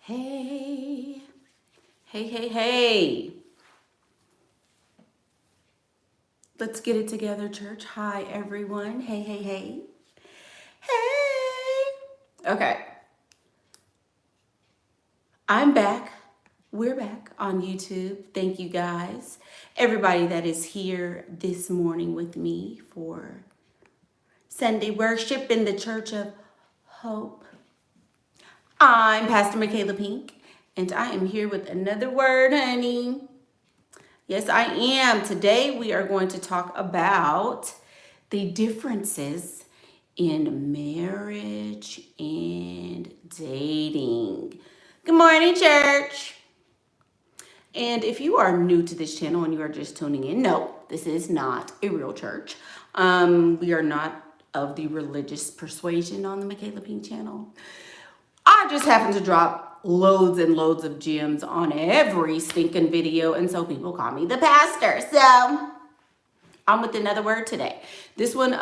Hey, hey, hey, hey. Let's get it together, church. Hi, everyone. Hey, hey, hey. Hey. Okay. I'm back. We're back on YouTube. Thank you guys. Everybody that is here this morning with me for Sunday worship in the Church of Hope. I'm Pastor Michaela Pink, and I am here with another word, honey. Yes, I am. Today we are going to talk about the differences in marriage and dating. Good morning, church. And if you are new to this channel and you are just tuning in, no, this is not a real church. We are not of the religious persuasion on the Michaela Pink channel. I just happen to drop loads and loads of gems on every stinking video, and so people call me the pastor. So I'm with another word today. This one,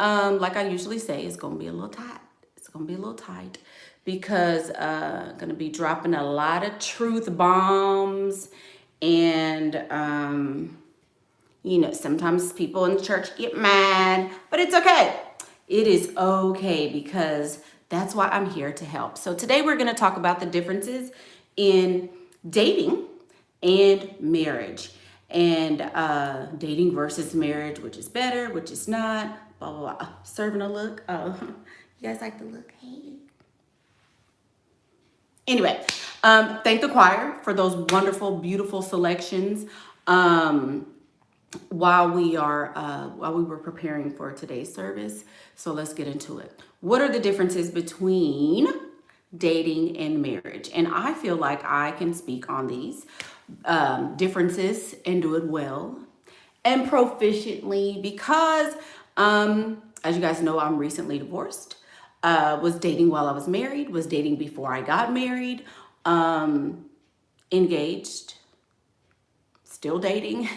like I usually say, is gonna be a little tight. It's gonna be a little tight because gonna be dropping a lot of truth bombs, and you know, sometimes people in the church get mad, but it's okay. It is okay because that's why I'm here to help. So today we're going to talk about the differences in dating and marriage, and dating versus marriage, which is better, which is not, blah, blah, blah. Serving a look. Oh, you guys like the look? Hey. Anyway, thank the choir for those wonderful, beautiful selections. While we were preparing for today's service. So let's get into it. What are the differences between dating and marriage? And I feel like I can speak on these differences and do it well and proficiently because, as you guys know, I'm recently divorced. Was dating while I was married, was dating before I got married, engaged, still dating,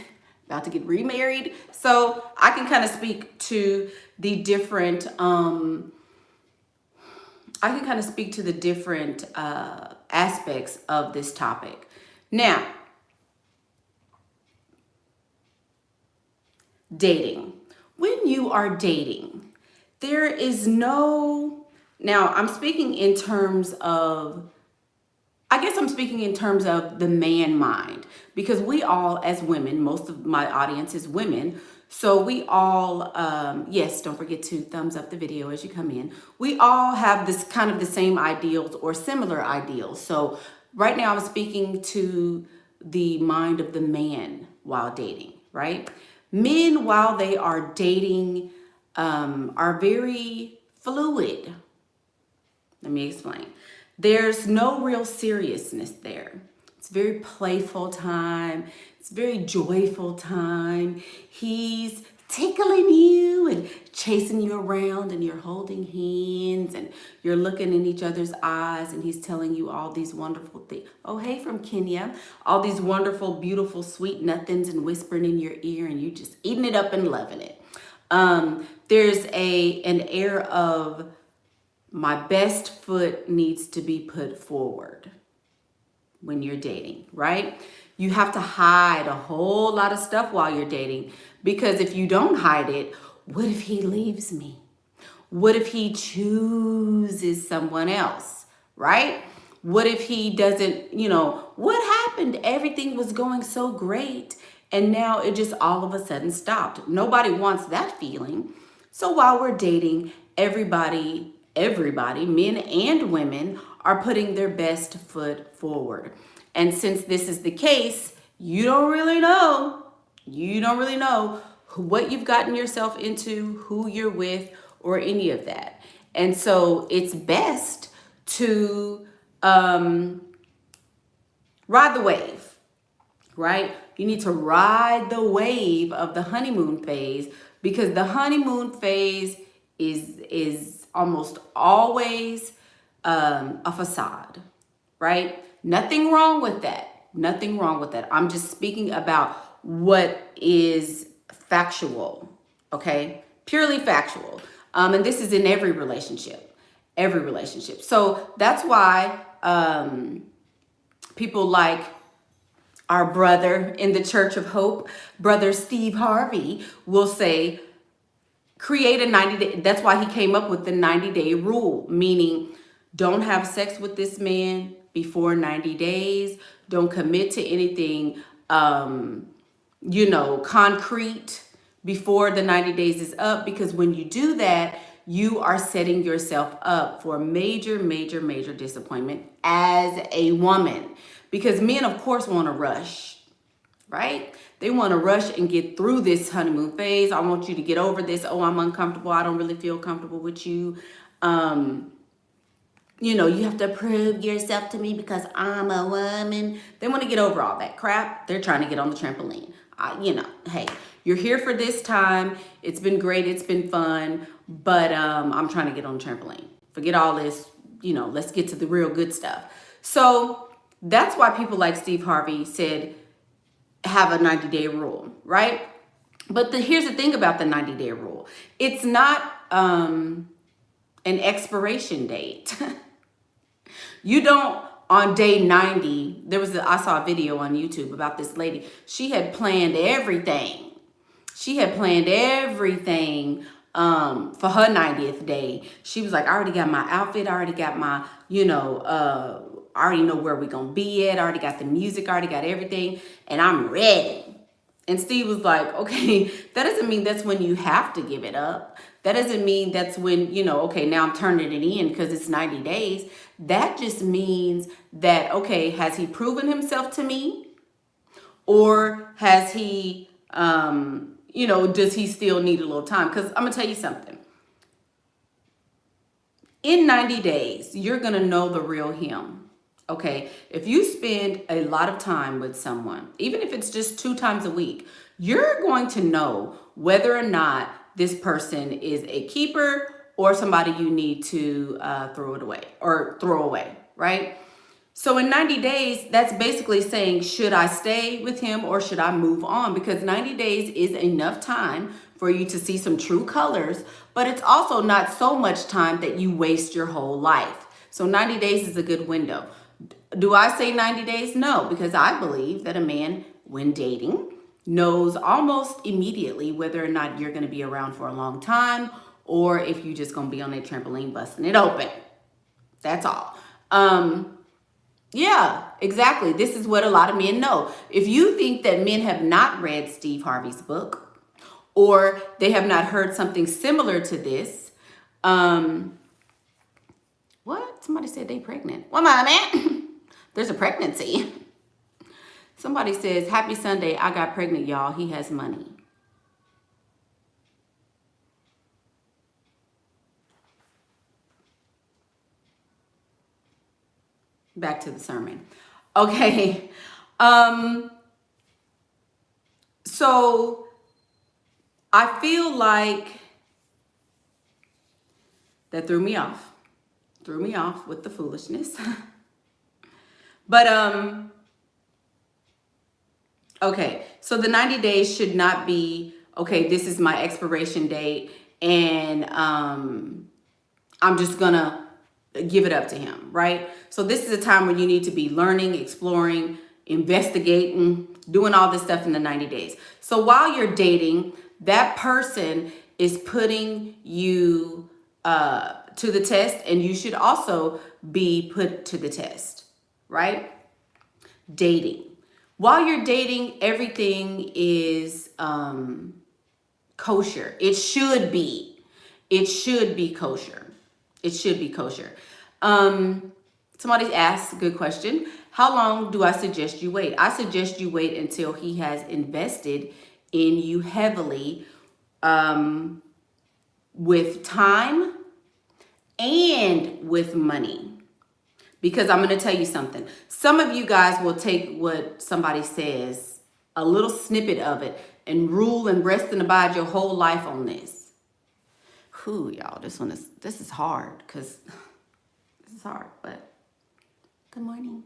about to get remarried. So I can kind of speak to the different, aspects of this topic. Now, dating. When you are dating, there is no, now I'm speaking in terms of, I guess I'm speaking in terms of the man mind, because we all, as women, most of my audience is women. So we all, yes, don't forget to thumbs up the video as you come in. We all have this kind of the same ideals or similar ideals. So right now I'm speaking to the mind of the man while dating, right? Men, while they are dating, are very fluid. Let me explain. There's no real seriousness there. It's very playful time. It's very joyful time. He's tickling you and chasing you around, and you're holding hands and you're looking in each other's eyes, and he's telling you all these wonderful things. Oh, hey, from Kenya. All these wonderful, beautiful, sweet nothings, and whispering in your ear, and you just eating it up and loving it. There's an air of, my best foot needs to be put forward when you're dating, right? You have to hide a whole lot of stuff while you're dating, because if you don't hide it, what if he leaves me? What if he chooses someone else, right? What if he doesn't, what happened? Everything was going so great, and now it just all of a sudden stopped. Nobody wants that feeling. So while we're dating, everybody, men and women, are putting their best foot forward. And since this is the case, you don't really know what you've gotten yourself into, who you're with, or any of that. And so it's best to ride the wave, right? You need to ride the wave of the honeymoon phase, because the honeymoon phase is almost always a facade, right? Nothing wrong with that. Nothing wrong with that. I'm just speaking about what is factual, okay? Purely factual. And this is in every relationship. So that's why People like our brother in the Church of Hope, Brother Steve Harvey, will say, create a 90-day. That's why he came up with the 90-day rule, meaning don't have sex with this man before 90 days. Don't commit to anything, concrete before the 90 days is up, because when you do that, you are setting yourself up for major, major, major disappointment as a woman. Because men, of course, want to rush, right? They want to rush and get through this honeymoon phase. I want you to get over this. Oh, I'm uncomfortable. I don't really feel comfortable with you. You have to prove yourself to me because I'm a woman. They want to get over all that crap. They're trying to get on the trampoline. Hey, you're here for this time. It's been great. It's been fun. But I'm trying to get on the trampoline. Forget all this. Let's get to the real good stuff. So that's why people like Steve Harvey said, have a 90-day rule, right? But here's the thing about the 90-day rule. It's not an expiration date. You don't, on day 90, I saw a video on YouTube about this lady. She had planned everything. She had planned everything for her 90th day. She was like, I already got my outfit. I already got my, I already know where we're going to be at. I already got the music. I already got everything. And I'm ready. And Steve was like, okay, that doesn't mean that's when you have to give it up. That doesn't mean that's when, okay, now I'm turning it in because it's 90 days. That just means that, okay, has he proven himself to me? Or has he, does he still need a little time? Because I'm going to tell you something. In 90 days, you're going to know the real him. Okay, if you spend a lot of time with someone, even if it's just 2 times a week, you're going to know whether or not this person is a keeper or somebody you need to throw away, right? So in 90 days, that's basically saying, should I stay with him or should I move on? Because 90 days is enough time for you to see some true colors, but it's also not so much time that you waste your whole life. So 90 days is a good window. Do I say 90 days? No, because I believe that a man, when dating, knows almost immediately whether or not you're going to be around for a long time or if you're just going to be on that trampoline busting it open. That's all. Yeah, exactly. This is what a lot of men know. If you think that men have not read Steve Harvey's book or they have not heard something similar to this, what? Somebody said they pregnant. Well, my man, there's a pregnancy. Somebody says, happy Sunday, I got pregnant, y'all. He has money. Back to the sermon. Okay. So I feel like that threw me off with the foolishness. But, okay. So the 90 days should not be, okay, this is my expiration date and, I'm just gonna give it up to him, right? So this is a time when you need to be learning, exploring, investigating, doing all this stuff in the 90 days. So while you're dating, that person is putting you to the test, and you should also be put to the test, right? Dating. While you're dating, everything is kosher. It should be kosher. It should be kosher. Somebody asked a good question. How long do I suggest you wait? I suggest you wait until he has invested in you heavily with time and with money. Because I'm going to tell you something. Some of you guys will take what somebody says, a little snippet of it, and rule and rest and abide your whole life on this. Whew, y'all, this is hard because this is hard, but good morning.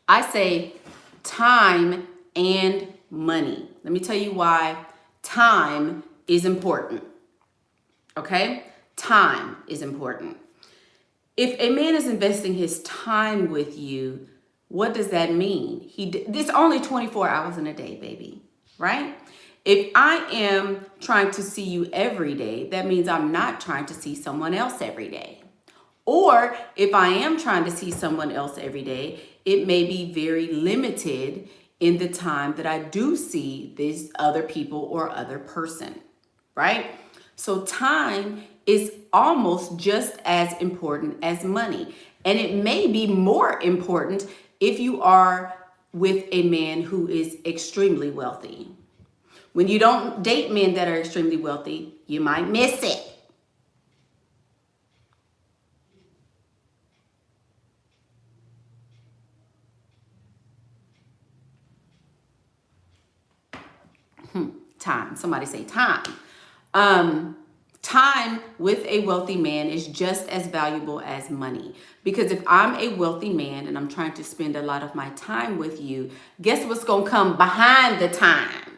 I say time and money. Let me tell you why time is important. Okay? Time is important. If a man is investing his time with you, what does that mean? This only 24 hours in a day, baby, right? If I am trying to see you every day, that means I'm not trying to see someone else every day. Or if I am trying to see someone else every day, it may be very limited in the time that I do see these other people or other person, right? So time is almost just as important as money. And it may be more important if you are with a man who is extremely wealthy. When you don't date men that are extremely wealthy, you might miss it. Time. Somebody say time. Time with a wealthy man is just as valuable as money. Because if I'm a wealthy man and I'm trying to spend a lot of my time with you, guess what's going to come behind the time?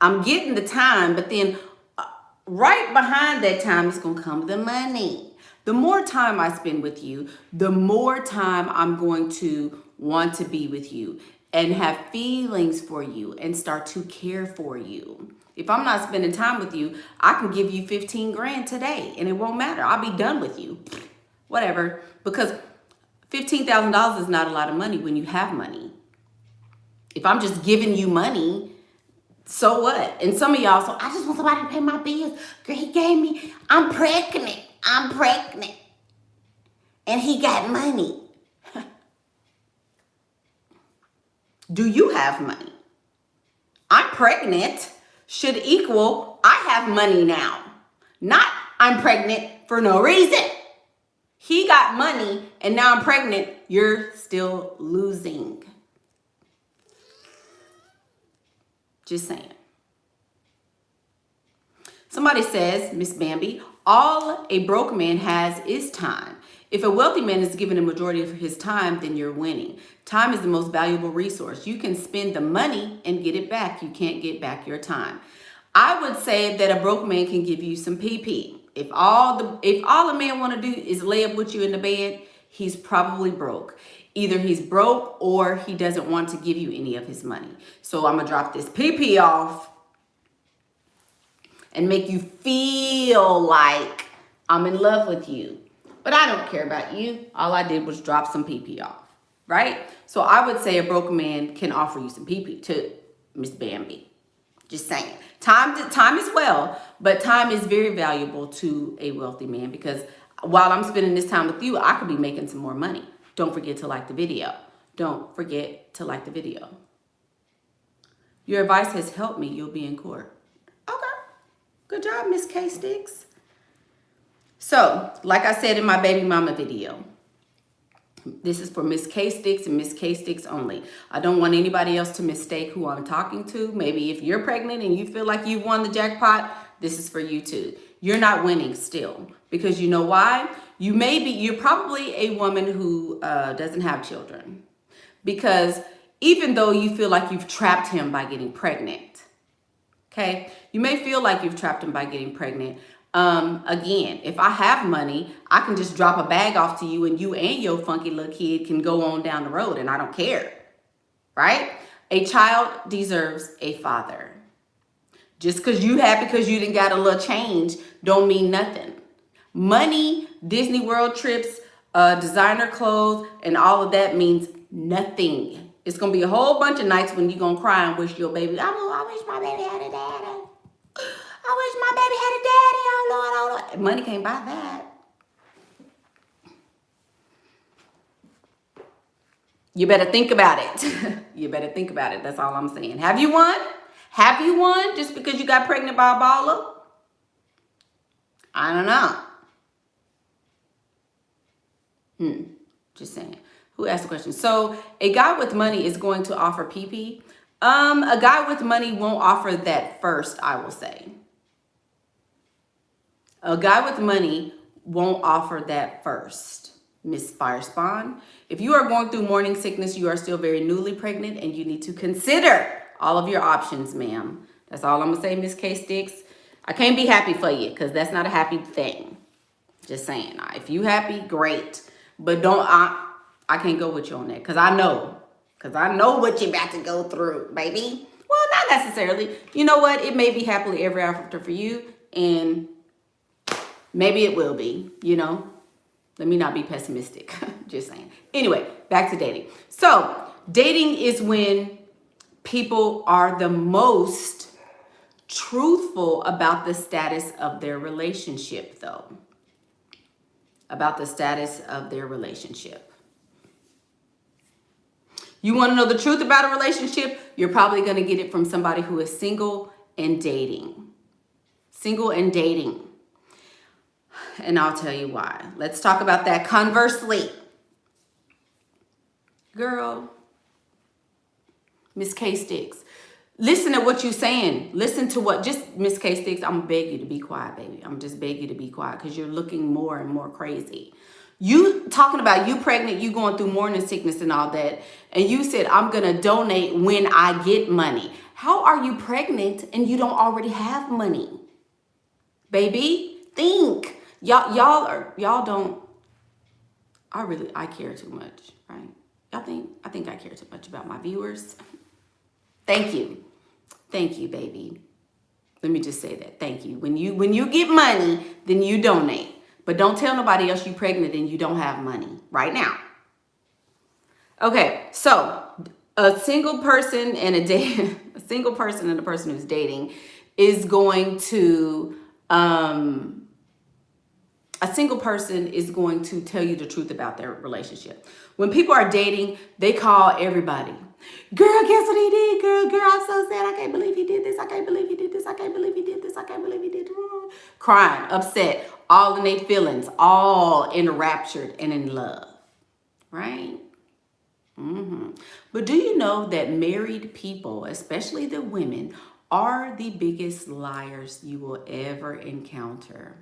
I'm getting the time, but then right behind that time is going to come the money. The more time I spend with you, the more time I'm going to want to be with you and have feelings for you and start to care for you. If I'm not spending time with you, I can give you 15 grand today and it won't matter. I'll be done with you. Whatever. Because $15,000 is not a lot of money when you have money. If I'm just giving you money, so what? And some of y'all, so I just want somebody to pay my bills. Girl, he gave me, I'm pregnant. And he got money. Do you have money? I'm pregnant should equal I have money now. Not I'm pregnant for no reason. He got money and now I'm pregnant. You're still losing. Just saying. Somebody says, Miss Bambi, all a broke man has is time. If a wealthy man is given a majority of his time, then you're winning. Time is the most valuable resource. You can spend the money and get it back. You can't get back your time. I would say that a broke man can give you some PP. If all a man want to do is lay up with you in the bed, he's probably broke. Either he's broke or he doesn't want to give you any of his money. So I'm going to drop this PP off and make you feel like I'm in love with you. But I don't care about you. All I did was drop some PP off, right? So I would say a broke man can offer you some PP too, Miss Bambi. Just saying. Time as well, but time is very valuable to a wealthy man because while I'm spending this time with you, I could be making some more money. Don't forget to like the video. Don't forget to like the video. Your advice has helped me. You'll be in court. Okay. Good job, Miss K Sticks. So, like I said in my baby mama video, this is for Miss K Sticks and Miss K Sticks only. I don't want anybody else to mistake who I'm talking to. Maybe if you're pregnant and you feel like you've won the jackpot, this is for you too. You're not winning still because you know why? You're probably a woman who doesn't have children because even though you feel like you've trapped him by getting pregnant, okay? You may feel like you've trapped him by getting pregnant. Again, if I have money, I can just drop a bag off to you and your funky little kid can go on down the road and I don't care, right? A child deserves a father. Just because you happy because you didn't got a little change don't mean nothing. Money, Disney World trips, designer clothes, and all of that means nothing. It's going to be a whole bunch of nights when you're going to cry and wish your baby, I wish my baby had a daddy. I wish my baby had a daddy. Oh, Lord, oh, Lord. Money can't buy that. You better think about it. You better think about it. That's all I'm saying. Have you won? Have you won just because you got pregnant by a baller? I don't know. Just saying. Who asked the question? So a guy with money is going to offer PP. A guy with money won't offer that first, I will say. A guy with money won't offer that first, Miss Fire Spawn. If you are going through morning sickness, you are still very newly pregnant, and you need to consider all of your options, ma'am. That's all I'm going to say, Miss K Sticks. I can't be happy for you because that's not a happy thing. Just saying. If you happy, great. But I can't go with you on that because I know. Because I know what you're about to go through, baby. Well, not necessarily. You know what? It may be happily ever after for you. And maybe it will be, you know. Let me not be pessimistic. Just saying. Anyway, back to dating. So, dating is when people are the most truthful about the status of their relationship, though. About the status of their relationship. You want to know the truth about a relationship? You're probably going to get it from somebody who is single and dating. Single and dating. And I'll tell you why. Let's talk about that conversely. Girl, Miss K Sticks, listen to what you're saying. Listen to what, just Miss K Sticks, I'm gonna beg you to be quiet, baby. I'm just beg you to be quiet because you're looking more and more crazy. You talking about you pregnant, you going through morning sickness and all that. And you said, I'm gonna donate when I get money. How are you pregnant and you don't already have money? Baby, think. Y'all don't, I care too much, right? I think I care too much about my viewers. Thank you, baby. Let me just say that. Thank you. When you get money, then you donate. But don't tell nobody else you're pregnant and you don't have money right now. Okay, so a single person and a single person and a person who's dating is going to a single person is going to tell you the truth about their relationship. When people are dating, they call everybody. Girl, guess what he did? Girl, I'm so sad. I can't believe he did this. I can't believe he did this. I can't believe he did this. I can't believe he did this. Crying, upset, all in their feelings, all enraptured and in love. Right? But do you know that married people, especially the women, are the biggest liars you will ever encounter?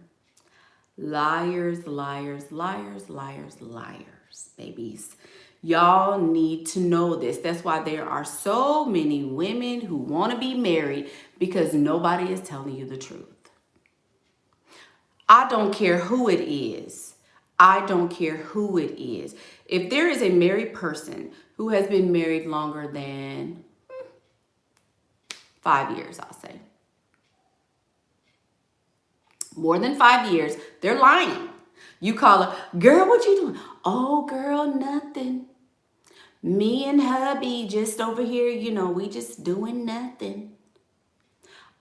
Liars, liars, liars, liars, liars, babies. Y'all need to know this. That's why there are so many women who want to be married because nobody is telling you the truth. I don't care who it is. I don't care who it is. If there is a married person who has been married longer than 5 years, I'll say. More than 5 years, they're lying. You call her, girl, what you doing? Oh, girl, nothing. Me and hubby just over here, you know, we just doing nothing.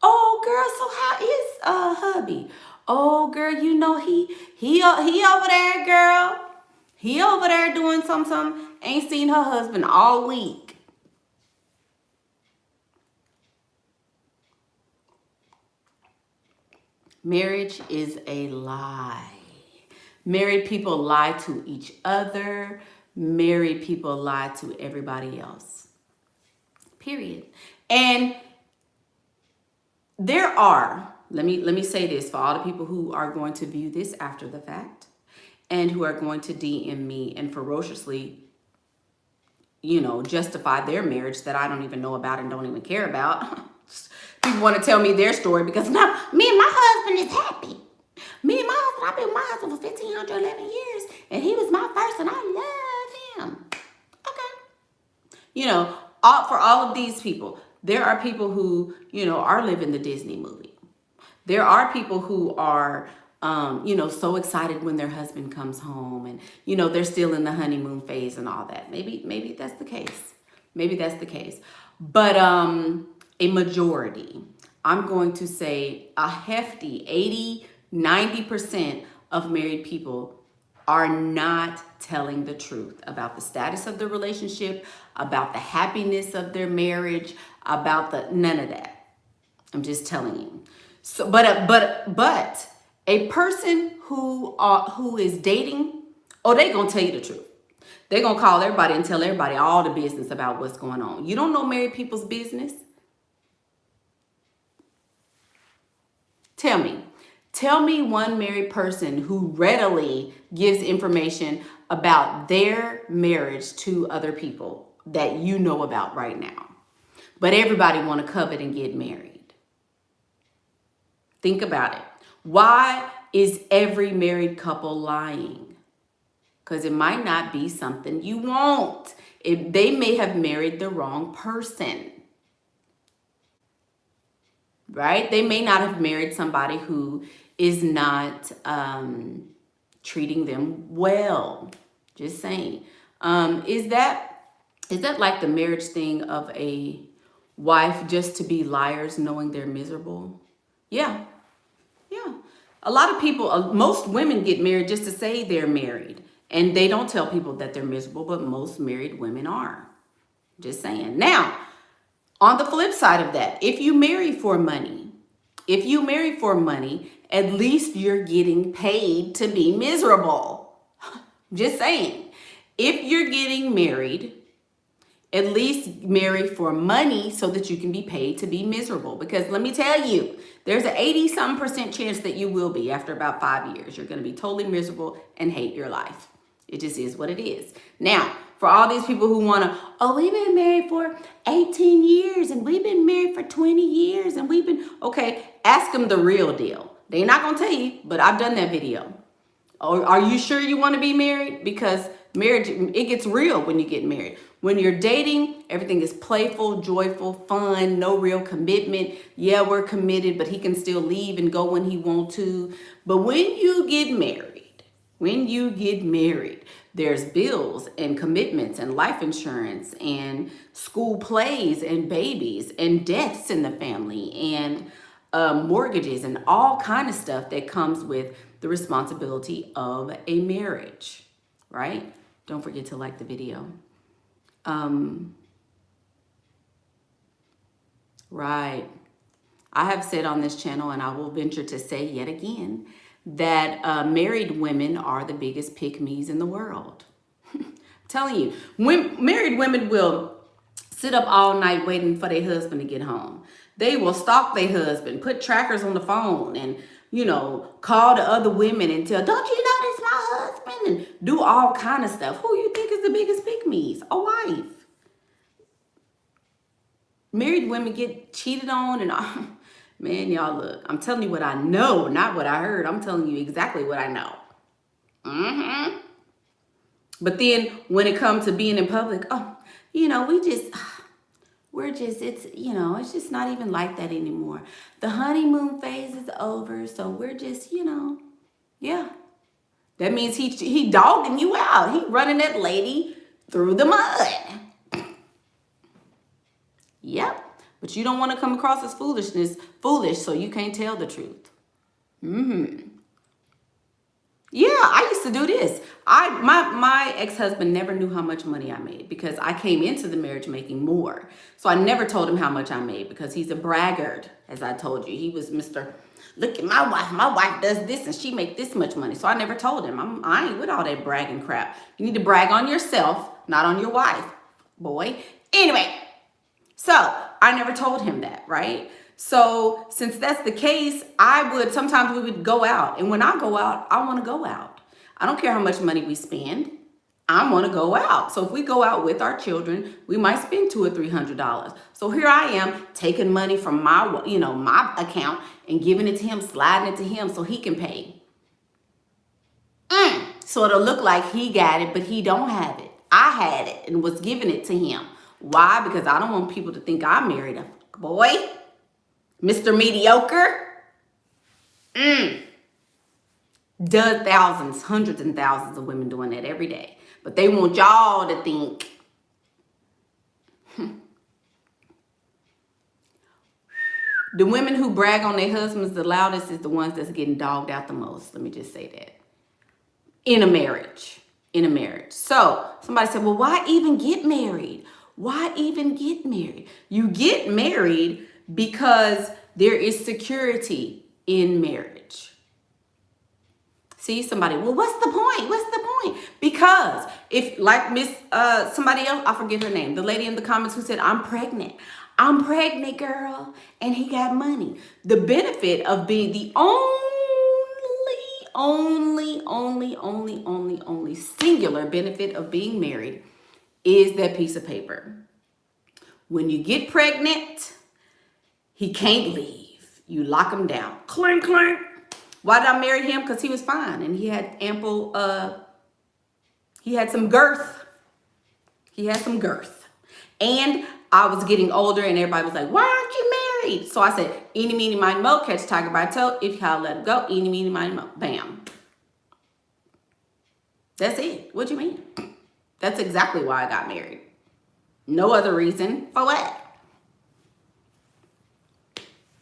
Oh, girl, so how is hubby? Oh, girl, you know, he over there, girl. He over there doing something. Ain't seen her husband all week. Marriage is a lie. Married people lie to each other. Married people lie to everybody else. Period. And there are, let me say this for all the people who are going to view this after the fact and who are going to DM me and ferociously, you know, justify their marriage that I don't even know about and don't even care about. People want to tell me their story because now me and my husband is happy. Me and my husband, I've been with my husband for 1,511 years and he was my first and I love him. Okay. You know, for all of these people, there are people who, you know, are living the Disney movie. There are people who are, you know, so excited when their husband comes home and, you know, they're still in the honeymoon phase and all that. Maybe that's the case. Maybe that's the case. But a majority, I'm going to say a hefty 80, 90% of married people are not telling the truth about the status of the relationship, about the happiness of their marriage, about none of that. I'm just telling you. So, but a person who is dating, oh, they gonna tell you the truth. They're gonna call everybody and tell everybody all the business about what's going on. You don't know married people's business? Tell me one married person who readily gives information about their marriage to other people that you know about right now. But everybody want to covet and get married. Think about it. Why Is every married couple lying? Because it might not be something you want. They may have married the wrong person, right? They may not have married somebody who is not treating them well. Just saying. Is that like the marriage thing of a wife just to be liars knowing they're miserable? Yeah. Yeah. A lot of people, most women get married just to say they're married. And they don't tell people that they're miserable, but most married women are. Just saying. Now, on the flip side of that, if you marry for money, at least you're getting paid to be miserable. Just saying. If you're getting married, at least marry for money so that you can be paid to be miserable. Because let me tell you, there's an 80-something% chance that you will be after about 5 years. You're going to be totally miserable and hate your life. It just is what it is. Now, for all these people who want to, oh, we've been married for 18 years and we've been married for 20 years and we've been, okay, ask them the real deal. They're not going to tell you, but I've done that video. Are you sure you want to be married? Because marriage, it gets real when you get married. When you're dating, everything is playful, joyful, fun, no real commitment. Yeah, we're committed, but he can still leave and go when he wants to. But when you get married, there's bills and commitments and life insurance and school plays and babies and deaths in the family and mortgages and all kind of stuff that comes with the responsibility of a marriage, right? Don't forget to like the video. Right. I have said on this channel, and I will venture to say yet again, that married women are the biggest pick-me's in the world. I'm telling you, married women will sit up all night waiting for their husband to get home. They will stalk their husband, put trackers on the phone, and, you know, call the other women and tell, don't you know this my husband? And do all kind of stuff. Who you think is the biggest pick-me's? A wife. Married women get cheated on and all. Man, y'all, look, I'm telling you what I know, not what I heard. I'm telling you exactly what I know. But then when it comes to being in public, oh, you know, it's just not even like that anymore. The honeymoon phase is over, so we're just, yeah. That means he dogging you out. He running that lady through the mud. Yep. But you don't want to come across as foolish, so you can't tell the truth. Yeah, I used to do this. My ex-husband never knew how much money I made because I came into the marriage making more. So I never told him how much I made because he's a braggart, as I told you. He was Mr. Look at my wife. My wife does this and she make this much money. So I never told him. I ain't with all that bragging crap. You need to brag on yourself, not on your wife, boy. Anyway. So I never told him that, right? So since that's the case, sometimes we would go out. And when I go out, I want to go out. I don't care how much money we spend. I want to go out. So if we go out with our children, we might spend $200 or $300. So here I am taking money from my account and giving it to him, sliding it to him so he can pay. So it'll look like he got it, but he don't have it. I had it and was giving it to him. Why? Because I don't want people to think I married a boy. Mr. Mediocre. Does thousands, hundreds and thousands of women doing that every day. But they want y'all to think. The women who brag on their husbands the loudest is the ones that's getting dogged out the most. Let me just say that. In a marriage. So somebody said, well, why even get married? Why even get married? You get married because there is security in marriage. See, somebody, well, what's the point? Because if, like somebody else, I forget her name, the lady in the comments who said, I'm pregnant, girl, and he got money. The benefit of being the only singular benefit of being married is that piece of paper. When you get pregnant, he can't leave. You lock him down. Clink, clink. Why did I marry him? Because he was fine and he had ample, he had some girth. He had some girth. And I was getting older and everybody was like, why aren't you married? So I said, eeny, meeny, miny, mo, catch a tiger by the toe. If you gotta let him go, eeny, meeny, miny, mo, bam. That's it. What do you mean? That's exactly why I got married. No other reason. For what?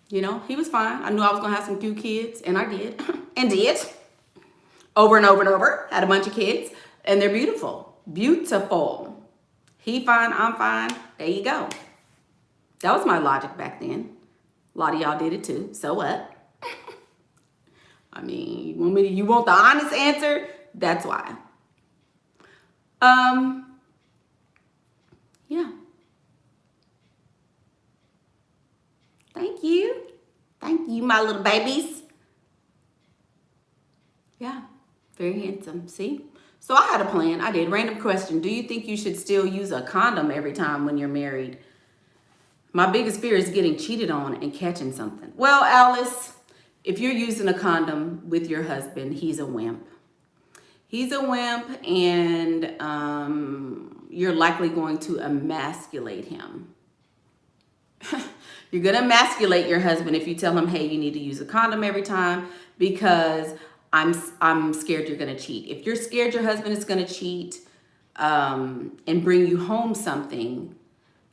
You know, he was fine. I knew I was going to have some few kids, and I did. And did. Over and over and over. Had a bunch of kids, and they're beautiful. Beautiful. He fine, I'm fine. There you go. That was my logic back then. A lot of y'all did it too. So what? I mean, you want the honest answer? That's why. Yeah. Thank you. Thank you, my little babies. Yeah, very handsome. See? So I had a plan. I did. Random question. Do you think you should still use a condom every time when you're married? My biggest fear is getting cheated on and catching something. Well, Alice, if you're using a condom with your husband, he's a wimp. He's a wimp, and you're likely going to emasculate him. You're going to emasculate your husband if you tell him, hey, you need to use a condom every time because I'm scared you're going to cheat. If you're scared your husband is going to cheat and bring you home something,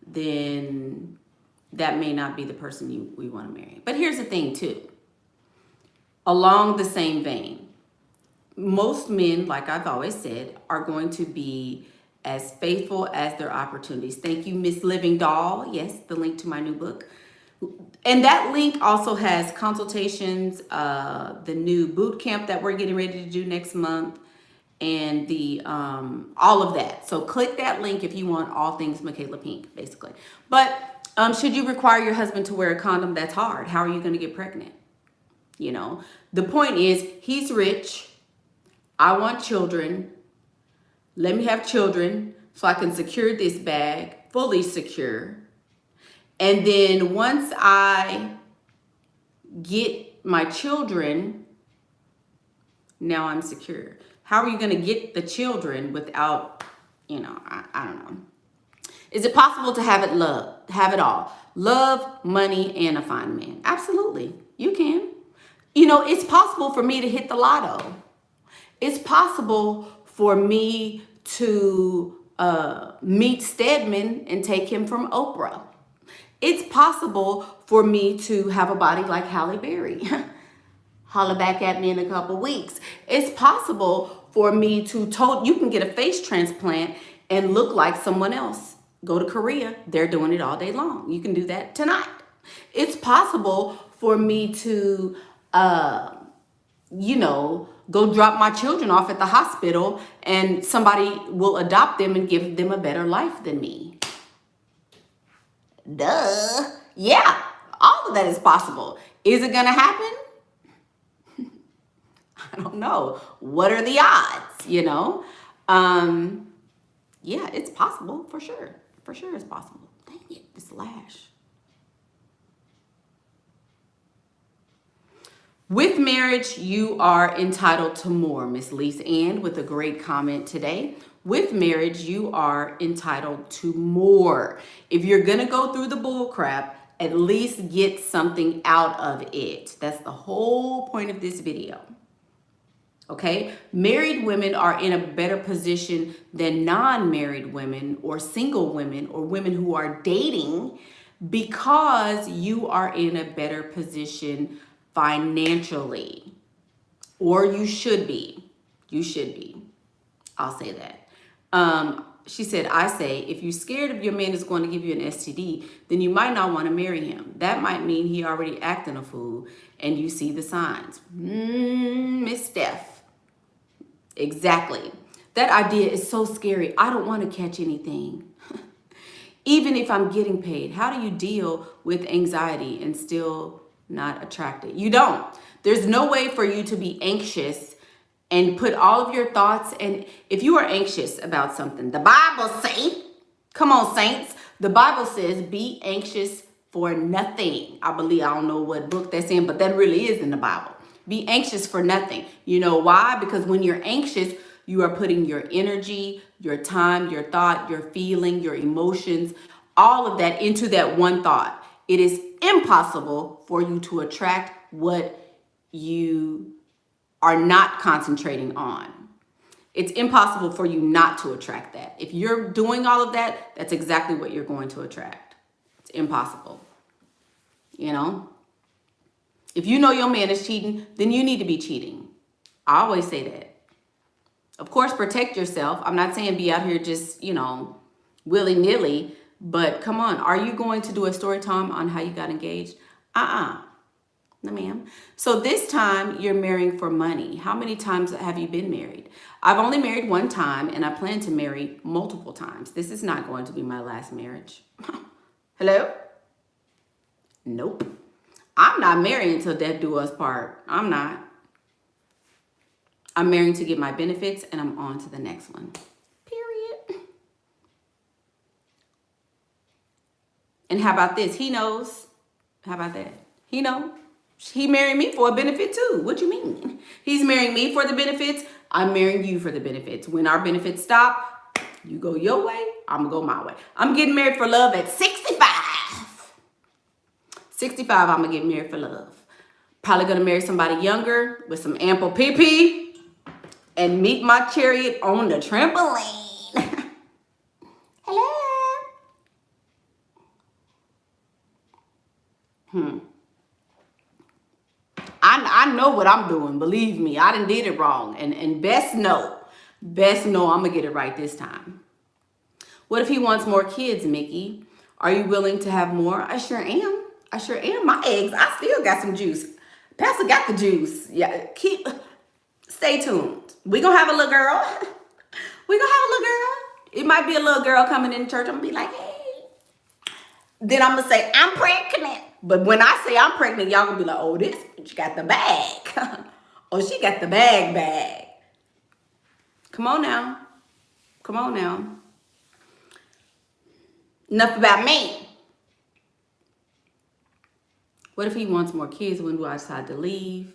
then that may not be the person we want to marry. But here's the thing, too. Along the same vein, most men, like I've always said, are going to be as faithful as their opportunities. Thank you, Miss Living Doll. Yes, the link to my new book. And that link also has consultations, the new boot camp that we're getting ready to do next month, and the all of that. So click that link if you want all things Michaela Pink, basically. But should you require your husband to wear a condom? That's hard. How are you going to get pregnant? You know, the point is he's rich. I want children. Let me have children so I can secure this bag, fully secure. And then once I get my children, now I'm secure. How are you going to get the children without, you know, I don't know. Is it possible to have it all? Love, money, and a fine man. Absolutely. You can. You know, it's possible for me to hit the lotto. It's possible for me to meet Stedman and take him from Oprah. It's possible for me to have a body like Halle Berry. Holla back at me in a couple weeks. It's possible for me to you can get a face transplant and look like someone else. Go to Korea. They're doing it all day long. You can do that tonight. It's possible for me to, you know, go drop my children off at the hospital and somebody will adopt them and give them a better life than me. Duh. Yeah, all of that is possible. Is it going to happen? I don't know. What are the odds, you know? Yeah, it's possible for sure. For sure it's possible. Dang it, this lash. With marriage, you are entitled to more. Miss Lisa Ann with a great comment today. With marriage, you are entitled to more. If you're going to go through the bull crap, at least get something out of it. That's the whole point of this video. Okay? Married women are in a better position than non-married women or single women or women who are dating because you are in a better position financially, or you should be. You should be. I'll say that. She said, I say, if you're scared if your man is going to give you an STD, then you might not want to marry him. That might mean he already acting a fool and you see the signs. Miss Steph. Exactly. That idea is so scary. I don't want to catch anything. Even if I'm getting paid, how do you deal with anxiety and still not attracted? You don't. There's no way for you to be anxious and put all of your thoughts. And if you are anxious about something, the Bible says, come on, saints, the Bible says, be anxious for nothing. I don't know what book that's in, but that really is in the Bible. Be anxious for nothing. You know why? Because when you're anxious, you are putting your energy, your time, your thought, your feeling, your emotions, all of that into that one thought. It is impossible for you to attract what you are not concentrating on. It's impossible for you not to attract that. If you're doing all of that, that's exactly what you're going to attract. It's impossible. You know? If you know your man is cheating, then you need to be cheating. I always say that. Of course, protect yourself. I'm not saying be out here just, you know, willy-nilly, but come on. Are you going to do a story time on how you got engaged? No, ma'am. So this time you're marrying for money. How many times have you been married? I've only married one time, and I plan to marry multiple times. This is not going to be my last marriage. Hello? Nope. I'm not marrying until death do us part. I'm not. I'm marrying to get my benefits, and I'm on to the next one. Period. And how about this? He knows. How about that? He knows. He married me for a benefit too. What you mean? He's marrying me for the benefits. I'm marrying you for the benefits. When our benefits stop, you go your way, I'm gonna go my way. I'm getting married for love at 65. 65, I'm gonna get married for love. Probably gonna marry somebody younger with some ample pee-pee and meet my chariot on the trampoline. Hello? I know what I'm doing. Believe me, I done did it wrong. And best know I'm gonna get it right this time. What if he wants more kids, Mickey? Are you willing to have more? I sure am. I sure am. My eggs, I still got some juice. Pastor got the juice. Yeah, stay tuned. We gonna have a little girl. We gonna have a little girl. It might be a little girl coming in church. I'm gonna be like, hey. Then I'm gonna say, I'm pregnant. But when I say I'm pregnant, y'all gonna be like, oh, this bitch got the bag. Oh, she got the bag. Come on now. Come on now. Enough about me. What if he wants more kids? When do I decide to leave?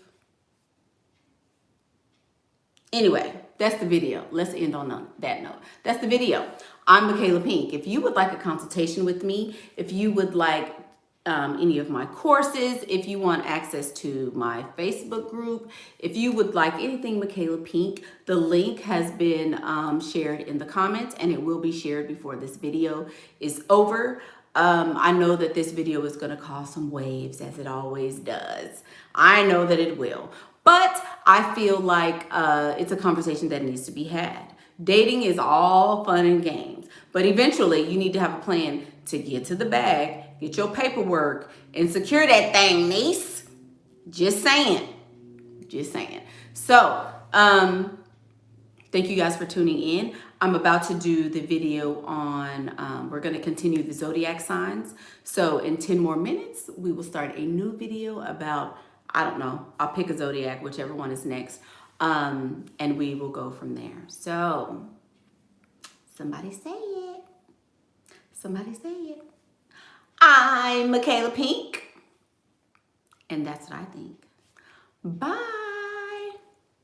Anyway, that's the video. Let's end on that note. That's the video. I'm Michaela Pink. If you would like a consultation with me, if you would like any of my courses, if you want access to my Facebook group, if you would like anything Michaela Pink, the link has been shared in the comments, and it will be shared before this video is over. I know that this video is going to cause some waves, as it always does. I know that it will. But I feel like it's a conversation that needs to be had. Dating is all fun and games, but eventually you need to have a plan to get to the bag, get your paperwork, and secure that thing, niece. Just saying. Just saying. So, thank you guys for tuning in. I'm about to do the video on, we're going to continue the zodiac signs. So in 10 more minutes, we will start a new video about, I don't know, I'll pick a zodiac, whichever one is next. And we will go from there. So somebody say it. Somebody say it. I'm Michaela Pink. And that's what I think. Bye.